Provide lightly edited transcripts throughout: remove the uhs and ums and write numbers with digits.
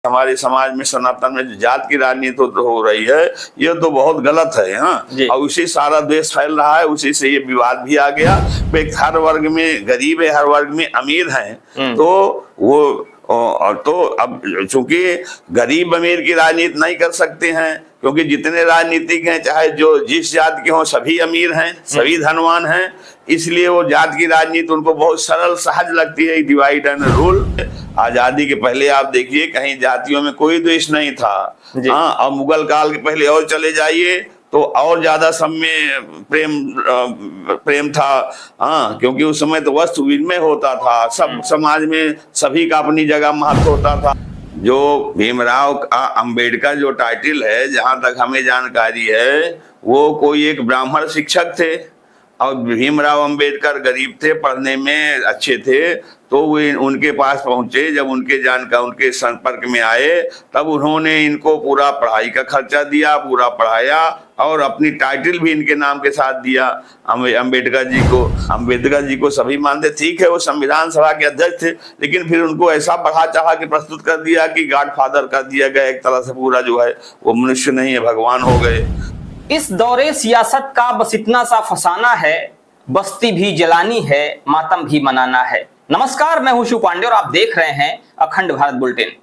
हमारे समाज में सनातन में जो जात की राजनीति हो रही है ये तो बहुत गलत है। हाँ, और उसी सारा देश फैल रहा है, उसी से ये विवाद भी आ गया। हर वर्ग में गरीब है, हर वर्ग में अमीर है। तो वो तो अब चूंकि गरीब अमीर की राजनीति नहीं कर सकते हैं, क्योंकि जितने राजनीतिक हैं चाहे जो जिस जात के हों सभी अमीर हैं, सभी धनवान हैं, इसलिए वो जात की राजनीति उनको बहुत सरल सहज लगती है, डिवाइड एंड रूल। आजादी के पहले आप देखिए कहीं जातियों में कोई द्वेष नहीं था। हाँ, और मुगल काल के पहले और चले जाइए तो और ज्यादा सब में प्रेम था। हाँ, क्योंकि उस समय तो वस्तु विनिमय होता था, सब समाज में सभी का अपनी जगह महत्व होता था। जो भीमराव अंबेडकर जो टाइटल है, जहां तक हमें जानकारी है, वो कोई एक ब्राह्मण शिक्षक थे और भीमराव अंबेडकर गरीब थे, पढ़ने में अच्छे थे, तो वो उनके पास पहुंचे। जब उनके संपर्क में आए तब उन्होंने इनको पूरा पढ़ाई का खर्चा दिया, पूरा पढ़ाया और अपनी टाइटल भी इनके नाम के साथ दिया अंबेडकर जी को। अंबेडकर जी को सभी मानते, ठीक है वो संविधान सभा के अध्यक्ष थे, लेकिन फिर उनको ऐसा बढ़ा चढ़ा के प्रस्तुत कर दिया कि गॉडफादर कर दिया गया एक तरह से। पूरा जो है वो मनुष्य नहीं है, भगवान हो गए। इस दौरे सियासत का बस इतना सा फसाना है, बस्ती भी जलानी है, मातम भी मनाना है। नमस्कार, मैं हूं शिव पांडे और आप देख रहे हैं अखंड भारत बुलेटिन।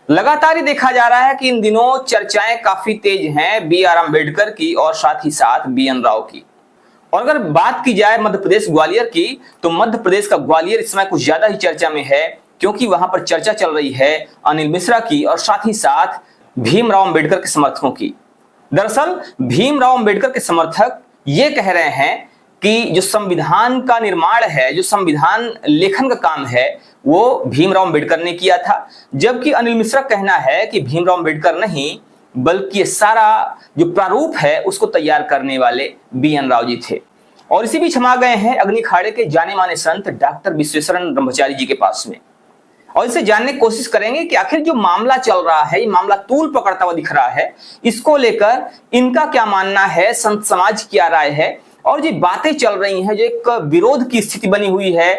लगातार ही देखा जा रहा है कि इन दिनों चर्चाएं काफी तेज हैं बी.आर. अंबेडकर की और साथ ही साथ बी.एन. राव की। और अगर बात की जाए मध्य प्रदेश ग्वालियर की, तो मध्य प्रदेश का ग्वालियर इस समय कुछ ज्यादा ही चर्चा में है, क्योंकि वहां पर चर्चा चल रही है अनिल मिश्रा की और साथ ही साथ भीमराव अंबेडकर के समर्थकों की। दरअसल भीमराव अंबेडकर के समर्थक ये कह रहे हैं कि जो संविधान का निर्माण है, जो संविधान लेखन का काम है, वो भीमराव अंबेडकर ने किया था, जबकि अनिल मिश्रा कहना है कि भीमराव अंबेडकर नहीं बल्कि ये सारा जो प्रारूप है उसको तैयार करने वाले बी.एन. राव जी थे। और इसी बीच हम आ गए हैं अग्नि अखाड़े के जाने माने संत डॉक्टर विश्वेश्वरन ब्रह्मचारी जी के पास में, और इसे जानने की कोशिश करेंगे कि आखिर जो मामला चल रहा है, ये मामला तूल पकड़ता हुआ दिख रहा है, इसको लेकर इनका क्या मानना है, संत समाज की क्या राय है, और जो बातें चल रही हैं, जो एक विरोध की स्थिति बनी हुई है,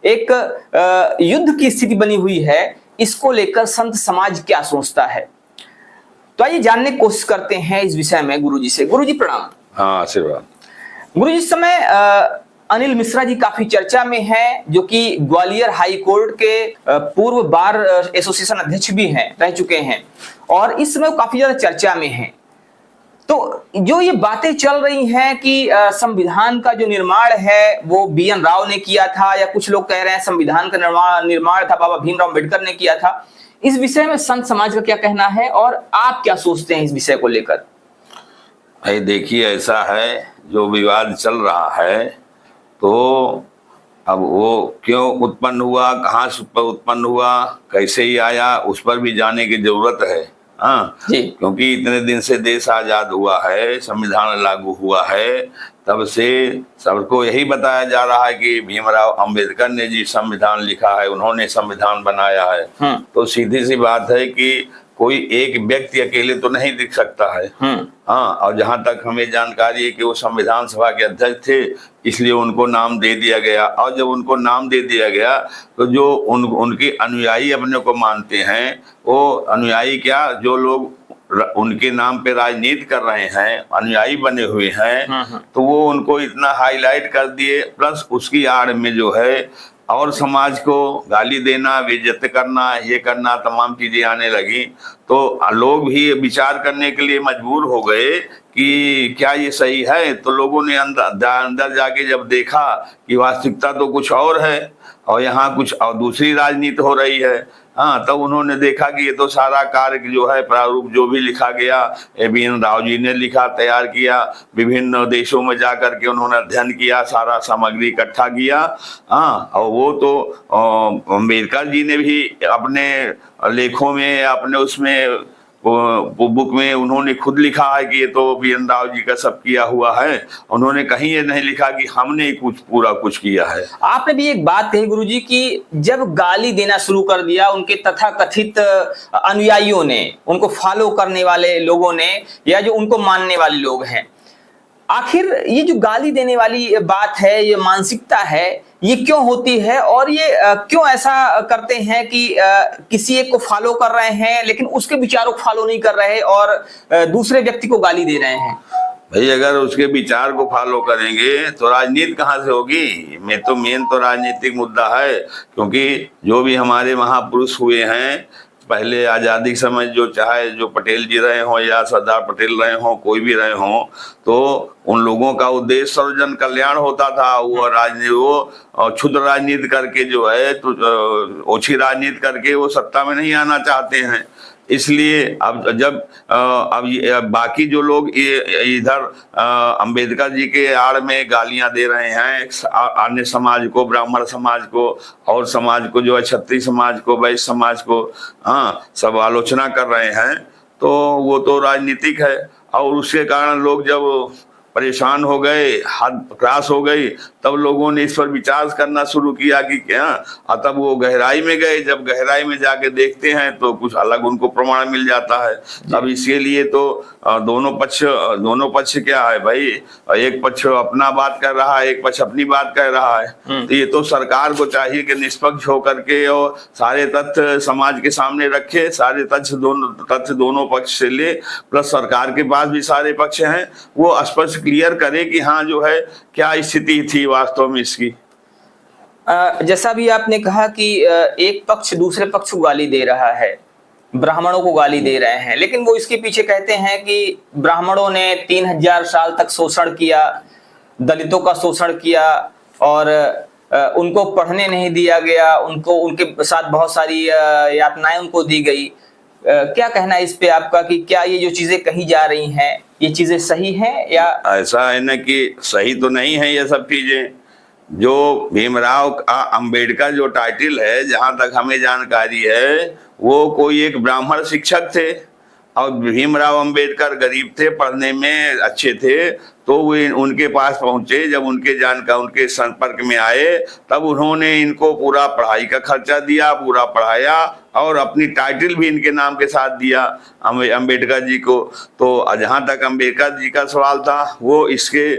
एक युद्ध की स्थिति बनी हुई है, इसको लेकर संत समाज क्या सोचता है। तो आइए जानने की कोशिश करते हैं इस विषय में गुरुजी से। गुरुजी प्रणाम। हाँ, आशीर्वाद। गुरुजी, इस समय अनिल मिश्रा जी काफी चर्चा में हैं, जो कि ग्वालियर हाई कोर्ट के पूर्व बार एसोसिएशन अध्यक्ष भी हैं, रह चुके हैं, और इस समय काफी ज्यादा चर्चा में हैं। तो जो ये बातें चल रही हैं कि संविधान का जो निर्माण है वो बी.एन. राव ने किया था, या कुछ लोग कह रहे हैं संविधान का निर्माण था बाबा भीमराव अंबेडकर ने किया था, इस विषय में संत समाज का क्या कहना है और आप क्या सोचते हैं इस विषय को लेकर? भाई देखिए, ऐसा है जो विवाद चल रहा है, तो अब वो क्यों उत्पन्न हुआ, कहाँ से उत्पन्न हुआ, कैसे ही आया, उस पर भी जाने की जरूरत है। हाँ, क्योंकि इतने दिन से देश आजाद हुआ है, संविधान लागू हुआ है, तब से सबको यही बताया जा रहा है कि भीमराव अंबेडकर ने जी संविधान लिखा है, उन्होंने संविधान बनाया है। तो सीधी सी बात है कि कोई एक व्यक्ति अकेले तो नहीं दिख सकता है। हाँ, और जहां तक हमें जानकारी है कि वो संविधान सभा के अध्यक्ष थे, इसलिए उनको नाम दे दिया गया। और जब उनको नाम दे दिया गया तो जो उनके अनुयायी अपने को मानते हैं, वो अनुयायी क्या, जो लोग उनके नाम पे राजनीति कर रहे हैं, अनुयायी बने हुए हैं, तो वो उनको इतना हाईलाइट कर दिए। प्लस उसकी आड़ में जो है और समाज को गाली देना, बेइज्जत करना, ये करना, तमाम चीजें आने लगी। तो लोग भी विचार करने के लिए मजबूर हो गए कि क्या ये सही है। तो लोगों ने अंदर जाके जब देखा कि वास्तविकता तो कुछ और है और यहाँ कुछ और दूसरी राजनीति हो रही है, हाँ, तब उन्होंने देखा कि ये तो सारा कार्य जो है, प्रारूप जो भी लिखा गया, बी.एन. राव जी ने लिखा, तैयार किया, विभिन्न देशों में जाकर के उन्होंने अध्ययन किया, सारा सामग्री इकट्ठा किया। हाँ, और वो तो अंबेडकर जी ने भी अपने लेखों में, अपने उसमें बुक में उन्होंने खुद लिखा है कि ये तो बी.एन. राव जी का सब किया हुआ है। उन्होंने कहीं ये नहीं लिखा कि हमने कुछ किया है। आपने भी एक बात कही गुरुजी कि जब गाली देना शुरू कर दिया उनके तथाकथित अनुयायियों ने, उनको फॉलो करने वाले लोगों ने, या जो उनको मानने वाले लोग हैं, आखिर ये जो गाली देने वाली बात है, ये मानसिकता है, ये क्यों होती है और ये क्यों ऐसा करते हैं कि किसी एक को फॉलो कर रहे हैं लेकिन उसके विचारों को फॉलो नहीं कर रहे और दूसरे व्यक्ति को गाली दे रहे हैं? भाई अगर उसके विचार को फॉलो करेंगे तो राजनीति कहाँ से होगी? मेन तो राजनीतिक मुद्दा है, क्योंकि जो भी हमारे महापुरुष हुए हैं पहले आज़ादी के समय, जो चाहे जो पटेल जी रहे हों या सरदार पटेल रहे हों, कोई भी रहे हों, तो उन लोगों का उद्देश्य सर्वजन कल्याण होता था। वो क्षुद्र राजनीति करके जो है तो ओछी राजनीति करके वो सत्ता में नहीं आना चाहते हैं। इसलिए अब बाकी जो लोग इधर अंबेडकर जी के आड़ में गालियां दे रहे हैं अन्य समाज को, ब्राह्मण समाज को और समाज को, जो है क्षत्रिय समाज को, वैश्य समाज को, सब आलोचना कर रहे हैं, तो वो तो राजनीतिक है। और उसके कारण लोग जब परेशान हो गए, हद क्रॉस हो गई, तब लोगों ने इस पर विचार करना शुरू किया कि क्या, तब वो गहराई में गए। जब गहराई में जाके देखते हैं तो कुछ अलग उनको प्रमाण मिल जाता है। अब इसके लिए तो दोनों पक्ष क्या है भाई, एक पक्ष अपना बात कर रहा है, एक पक्ष अपनी बात कह रहा है। तो ये तो सरकार को चाहिए कि निष्पक्ष होकर के और सारे तथ्य समाज के सामने रखे, सारे तथ्य दोनों पक्ष से ले, प्लस सरकार के पास भी सारे पक्ष हैं, वो स्पष्ट क्लियर करे कि हाँ जो है क्या स्थिति थी वास्तव में इसकी। जैसा भी आपने कहा कि एक पक्ष दूसरे पक्ष को गाली दे रहा है, ब्राह्मणों को गाली दे रहे हैं, लेकिन वो इसके पीछे कहते हैं कि ब्राह्मणों ने 3000 साल तक शोषण किया, दलितों का शोषण किया और उनको पढ़ने नहीं दिया गया, उनको उनके साथ बहुत सारी यातनाएं उनको दी गई। क्या कहना है इस पे आपका कि क्या ये जो चीजें कही जा रही हैं ये चीजें सही हैं या? ऐसा है ना कि सही तो नहीं है ये सब चीजें। जो भीमराव अंबेडकर जो टाइटल है, जहां तक हमें जानकारी है, वो कोई एक ब्राह्मण शिक्षक थे और भीमराव अंबेडकर गरीब थे, पढ़ने में अच्छे थे, तो वो उनके पास पहुंचे। जब उनके संपर्क में आए तब उन्होंने इनको पूरा पढ़ाई का खर्चा दिया, पूरा पढ़ाया और अपनी टाइटल भी इनके नाम के साथ दिया अंबेडकर जी को। तो जहाँ तक अंबेडकर जी का सवाल था, वो इसके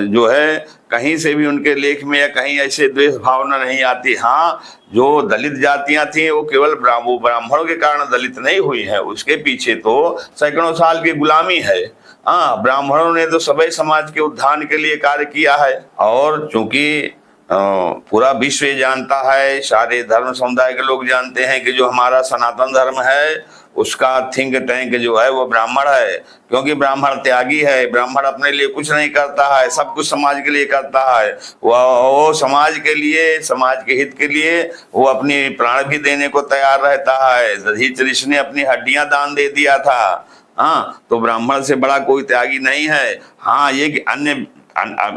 जो है कहीं से भी उनके लेख में या कहीं ऐसे द्वेष भावना नहीं आती। हाँ, जो दलित जातियां थी वो केवल ब्राह्मणों के कारण दलित नहीं हुई है, उसके पीछे तो सैकड़ों साल की गुलामी है। हाँ, ब्राह्मणों ने तो सभी समाज के उत्थान के लिए कार्य किया है। और चूंकि पूरा विश्व जानता है, सारे धर्म समुदाय के लोग जानते हैं कि जो हमारा सनातन धर्म है उसका थिंक टैंक जो है वो ब्राह्मण है, क्योंकि ब्राह्मण त्यागी है। ब्राह्मण अपने लिए कुछ नहीं करता है, सब कुछ समाज के लिए करता है। वो समाज के लिए, समाज के हित के लिए वो अपनी प्राण भी देने को तैयार रहता है। दधीच ऋषि ने अपनी हड्डियां दान दे दिया था। हाँ, तो ब्राह्मण से बड़ा कोई त्यागी नहीं है। हाँ, ये अन्य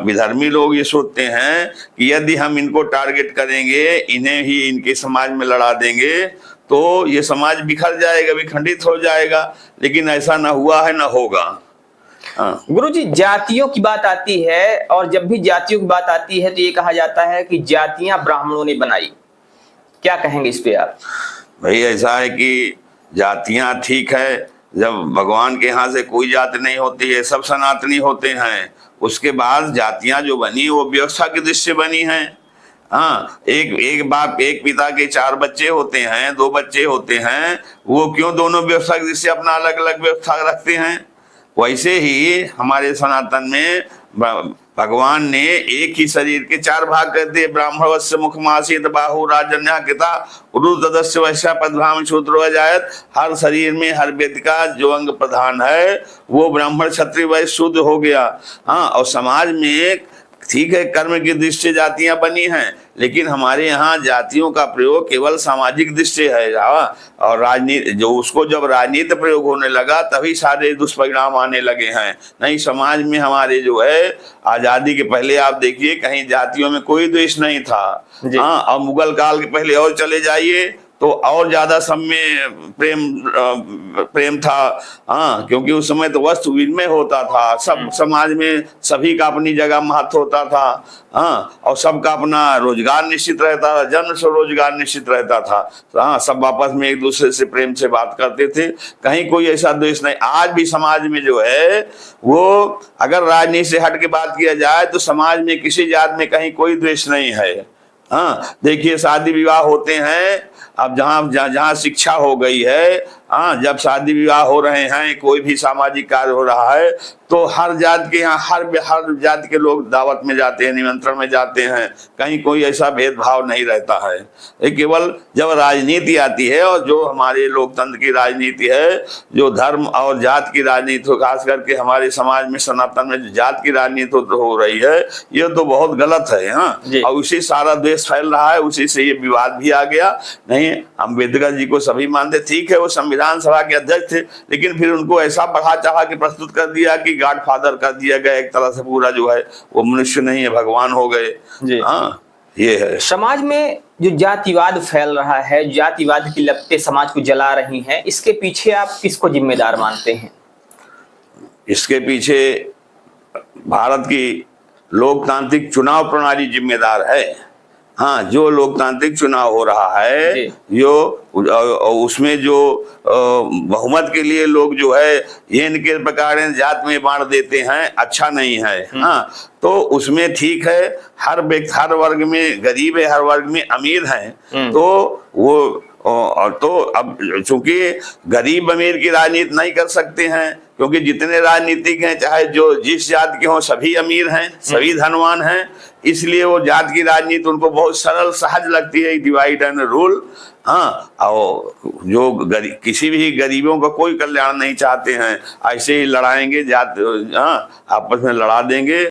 विधर्मी लोग ये सोचते हैं कि यदि हम इनको टारगेट करेंगे, इन्हें ही इनके समाज में लड़ा देंगे, तो ये समाज बिखर जाएगा, विखंडित हो जाएगा। लेकिन ऐसा ना हुआ है, ना होगा। गुरुजी, जातियों की बात आती है और जब भी जातियों की बात आती है तो ये कहा जाता है कि जातियां ब्राह्मणों ने बनाई। क्या कहेंगे इस पे आप? भाई ऐसा है कि जातियां ठीक है, जब भगवान के यहाँ से कोई जाति नहीं होती है, सब सनातनी होते हैं। उसके बाद जातियां जो बनी वो व्यवस्था की दृष्टि से बनी हैं। हाँ, एक बाप एक पिता के 4 बच्चे होते हैं, 2 बच्चे होते हैं, वो क्यों दोनों व्यवस्था की दृष्टि से अपना अलग अलग व्यवस्था रखते हैं? वैसे ही हमारे सनातन में भगवान ने एक ही शरीर के 4 भाग कर दिए। ब्राह्मणवस्य मुखमासीत बाहु राजन्या कृता उरुदस्य वैश्य पद्भाम शूद्रो जायत। हर शरीर में हर व्यक्ति का जो अंग प्रधान है वो ब्राह्मण क्षत्रिय वैश्य शूद्र हो गया। हाँ, और समाज में ठीक है कर्म की दृष्टि से जातियां बनी हैं, लेकिन हमारे यहाँ जातियों का प्रयोग केवल सामाजिक दृष्टि है। और राजनीति जो उसको जब राजनीति प्रयोग होने लगा तभी सारे दुष्परिणाम आने लगे हैं। नहीं, समाज में हमारे जो है आजादी के पहले आप देखिए कहीं जातियों में कोई द्वेष नहीं था। हाँ, और मुगल काल के पहले और चले जाइए, तो और ज्यादा सब में प्रेम था। हाँ, क्योंकि उस समय तो वस्तु विनिमय होता था, सब समाज में सभी का अपनी जगह महत्व होता था। हाँ, और सबका अपना रोजगार निश्चित रहता था, जन्म से रोजगार निश्चित रहता था। हाँ, सब आपस में एक दूसरे से प्रेम से बात करते थे, कहीं कोई ऐसा द्वेष नहीं। आज भी समाज में जो है वो अगर राजनीति से हट के बात किया जाए तो समाज में किसी जात में कहीं कोई द्वेष नहीं है। हाँ, देखिए शादी विवाह होते हैं, अब जहाँ शिक्षा हो गई है, हाँ, जब शादी विवाह हो रहे हैं, कोई भी सामाजिक कार्य हो रहा है, तो हर जात के यहाँ हर जात के लोग दावत में जाते हैं, निमंत्रण में जाते हैं, कहीं कोई ऐसा भेदभाव नहीं रहता है। ये केवल जब राजनीति आती है, और जो हमारे लोकतंत्र की राजनीति है, जो धर्म और जात की राजनीति हो, खास करके हमारे समाज में सनातन में जो जात की राजनीति हो रही है, ये तो बहुत गलत है। हाँ, और उसी सारा देश फैल रहा है, उसी से ये विवाद भी आ गया। नहीं, अम्बेडकर जी को सभी मानते, ठीक है वो संविधान सभा के अध्यक्ष थे, लेकिन फिर उनको ऐसा बढ़ा चढ़ा के प्रस्तुत कर दिया कि गॉडफादर कर दिया गया, एक तरह से पूरा जो है वो मनुष्य नहीं है, भगवान हो गए। हाँ, ये है। समाज में जो जातिवाद फैल रहा है, जातिवाद की लपटें समाज को जला रही हैं, इसके पीछे आप किसको जिम्मेदार मानते हैं? इसके पीछे भारत की लोकतांत्रिक चुनाव प्रणाली जिम्मेदार है। हाँ, जो लोकतांत्रिक चुनाव हो रहा है, जो उसमें जो बहुमत के लिए लोग जो है ये इनके प्रकार जात में बांट देते हैं, अच्छा नहीं है। हाँ, तो उसमें ठीक है, हर व्यक्ति, हर वर्ग में गरीब है, हर वर्ग में अमीर है, तो वो तो अब चूंकि गरीब अमीर की राजनीति नहीं कर सकते हैं, क्योंकि जितने राजनीतिक हैं, चाहे जो जिस जात के हों, सभी अमीर हैं, सभी धनवान हैं, इसलिए वो जात की राजनीति उनको बहुत सरल सहज लगती है, डिवाइड एंड रूल। हाँ, और जो किसी भी गरीबों का कोई कल्याण नहीं चाहते हैं, ऐसे ही लड़ाएंगे, जात, हाँ, आपस में लड़ा देंगे।